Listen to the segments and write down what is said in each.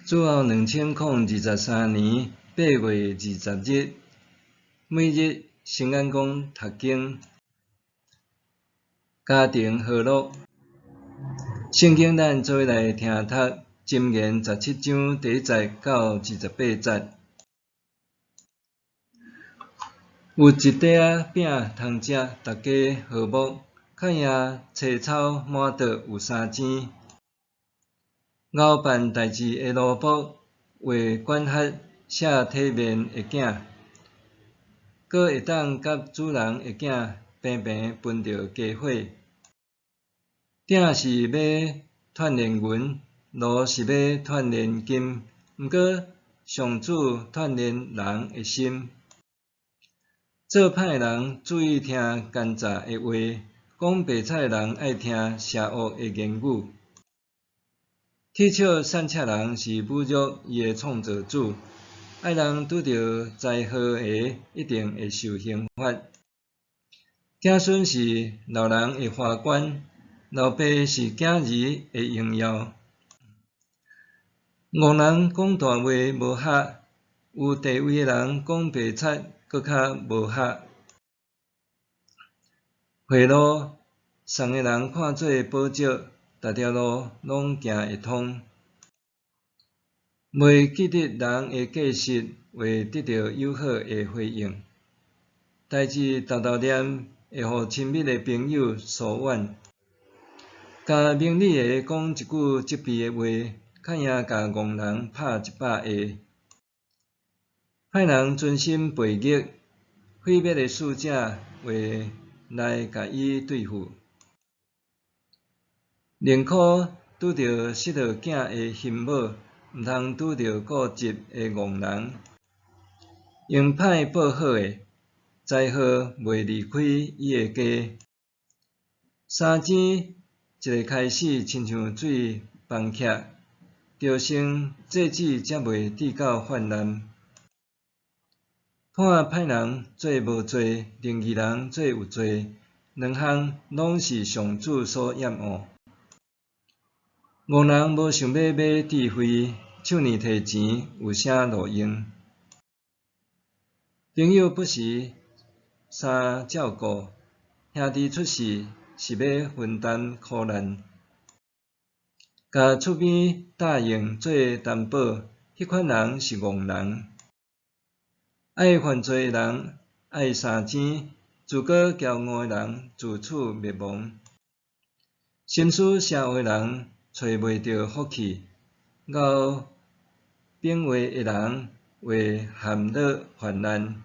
主后2023年8月20日，每日圣安宫读经，家庭和乐。圣经咱做来听读，箴言17章1节到28节。有一块仔饼通食，大家和睦。较赢青草满桌有3钱。熬办代志的萝卜，画管辖写体面的囝，阁会当甲主人的囝平平分着家伙。鼎是要锻炼银，炉是要锻炼金，毋过上主锻炼人的心。做歹人注意听奸诈的话，讲白菜人爱听邪恶的言语。铁笑善车人是侮辱伊的创造主，爱人拄着灾祸的，一定会受刑罚。子孙是老人的花冠，老爸是囝儿的荣耀。戆人讲大话无合，有地位的人讲白菜搁较无合。贿赂送的人看做宝石，逐条路拢行会通。袂记得人的过失，会得到友好的回应。代志豆豆念，会互亲密的朋友疏远。甲明理的讲一句责备的话，较赢甲戆人拍100下。歹人存心背逆，毁灭的使者会来甲伊对付。宁可拄着失落囝的心母，毋通拄着固执的戆人。用歹报好的，灾祸袂离开伊的家。3钱一个开始，亲像水放徛，着先制止，才袂滴到泛滥。判歹人做无罪，定义人做有罪，两项拢是上主所厌恶。戆人无想要买智慧，手呢摕钱，有啥路用？朋友不时相照顾，兄弟出事是要分担苦难。甲厝边答应做担保，迄款人是戆人。爱犯罪的人爱3钱，自觉骄傲的人自取灭亡。心思邪恶的人找袂到福气，咬变话的人会陷落患难。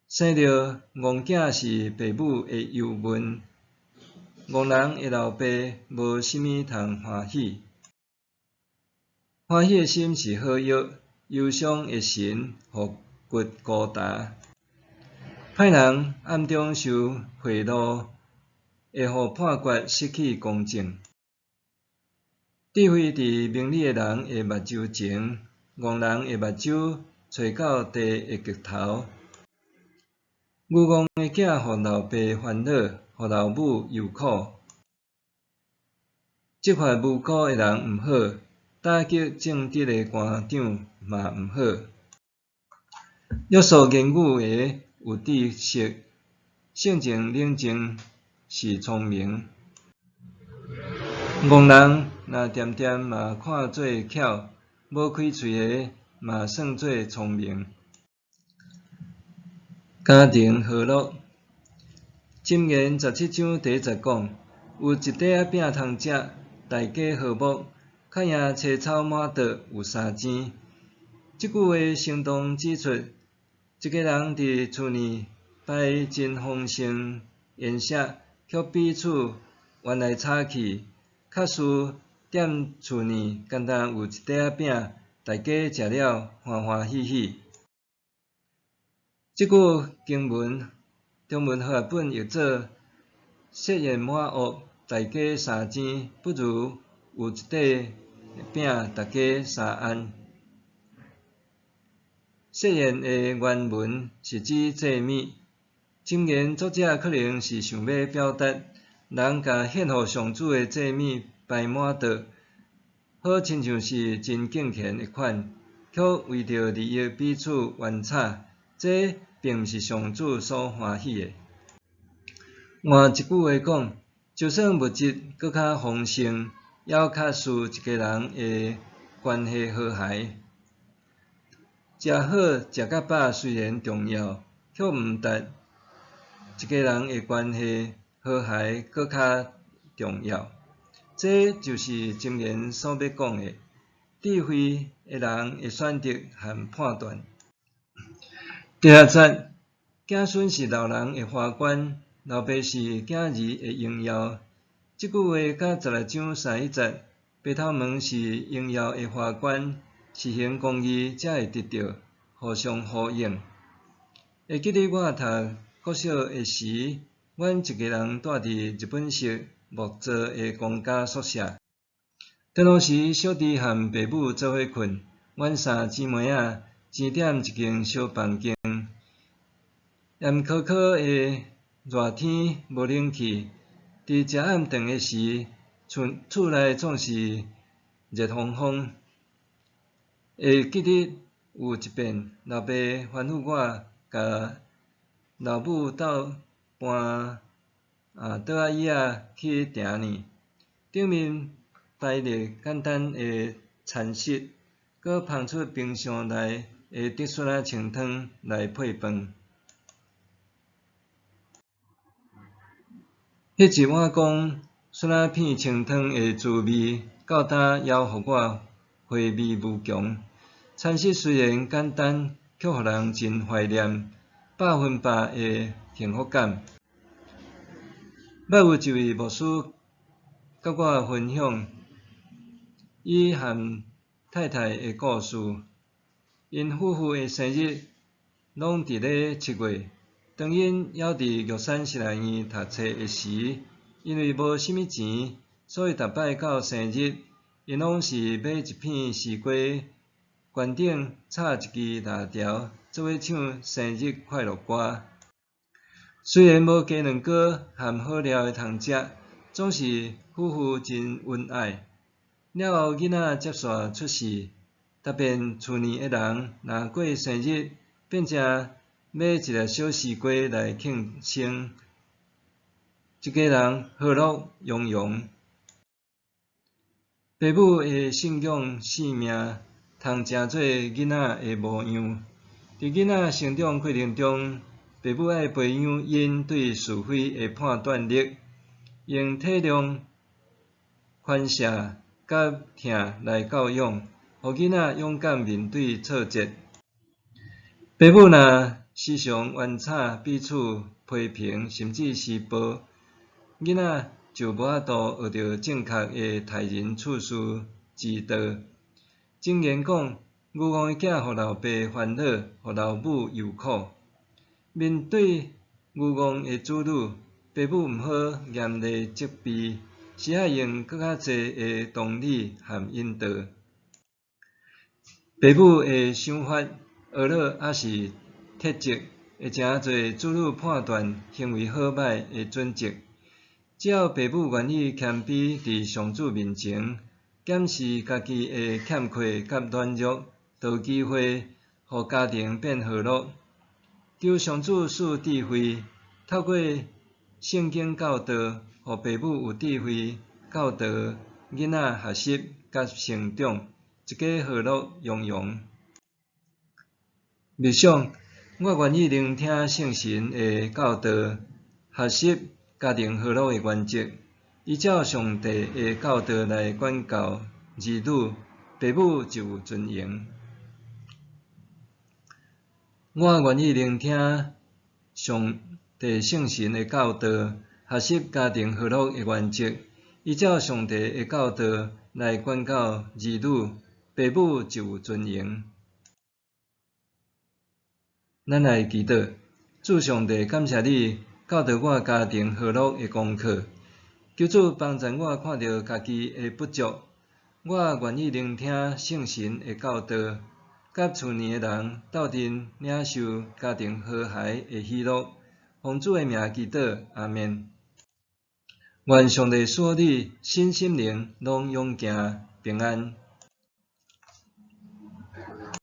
生着戆囝是父母的忧闷，戆人的老爸无啥物通欢喜。欢喜的心是好药，忧伤的神互骨孤单。歹人暗中受贿赂，会互判决失去公正。智慧伫明理的人的目睭前，戆人的目睭垂到地的极头。愚戆的囝互老爸烦恼，互老母忧苦。责罚无辜的人毋好，打击正直的官长嘛毋好。约束言语的有知识，性情冷静是聪明。戆人若点点嘛看做巧，无开喙的嘛算做聪明。家庭和乐。箴言17章1节讲，有一块仔饼通食，大家和睦。较赢青草满桌有3钱。即句话生动指出，一个人伫厝内摆真丰盛宴席，却彼此原来吵气，较输踮厝内简单有一块仔饼，大家食了欢欢喜喜。即句经文中文和合本译做：设宴满屋，大家3钱，不如有一块饼，大家3安。设宴的原文是指祭米。箴言作者可能是想要表达，人甲献互上主的祭米摆满桌，好亲像是真敬虔一款，却为着利益彼此冤吵，这并毋是上主所欢喜的。换一句话讲，就算物质搁较丰盛，也较使一家人的关系和谐。食好食甲饱虽然重要，却毋值一家人的关系和谐搁较重要。这就是箴言所要讲的。智慧的人会选择和判断。第二节，子孙是老人的花冠，老爸是囝儿的荣耀。这句话甲16章31节，白头毛是荣耀的花冠，是行公义才会得到，互相呼应。会记得我读国小的时，阮一家人住伫日本式木造的公家宿舍。中午时，小弟和爸母做伙困，阮三姊妹仔钱点一间小房间。炎考考的热天无冷气，伫食暗顿的时，厝内总是热烘烘。会记得有一遍，老爸吩咐我甲老母斗搬桌仔椅仔去订呢，顶面摆列简单的餐食，搁放出冰箱内的竹笋仔清汤来配饭。迄一碗公笋仔片清汤的滋味，到今犹互我回味无穷。餐食虽然简单，却互人真怀念100%的幸福感。捌有一位牧师甲我分享伊和太太的故事。因夫妇的生日拢伫咧7月。当因还伫玉山实验院读册的时，因为无啥物钱，所以逐摆到生日，因拢是买一片丝瓜，悬顶插一支蜡条，做伙唱生日快乐歌。虽然无鸡卵糕和好料的通食，总是夫妇真恩爱。了后囡仔接续出世，逐遍厝内的人若过生日，变成买一粒小丝瓜来庆生，一家人和乐融融。爸母的信仰性命，通成做囡仔的模样。伫囡仔成长过程中，爸母爱培养因对是非的判断力，用体谅、宽赦、甲疼来教养，互囡仔勇敢面对挫折。爸母若时常冤吵、彼此批评，甚至施暴，囡仔就无法度学到正确的待人处事之道。箴言讲，愚戆的囝互老爸烦恼，互老母忧苦。面对愚戆的子女，爸母毋好严厉责备，是爱用更较侪的同理和引导。爸母的想法、学乐还是特质，会诚侪子女判断行为好歹的准则。只要爸母愿意谦卑伫上主面前，检视家己的欠缺甲软弱，就有机会互家庭变和乐。求上主赐智慧，透过圣经教导，互爸母有智慧教导囡仔学习甲成长，一家和乐融融。默想，我愿意聆听圣神的教导，学习家庭和乐的原则，依照上帝的教导来管教儿女，爸母就有尊严。我愿意聆听上帝圣神的教导，学习家庭和乐的原则，依照上帝的教导来管教儿女，爸母就有尊严。咱来祈祷，主上帝，感谢你教导我家庭和乐的功课，求主帮助我看到家己的不足。我愿意聆听圣神的教导，甲厝内的人斗阵领受家庭和谐的喜乐。奉主的名祈祷，阿们。愿上帝赐你身心灵拢勇行。平安。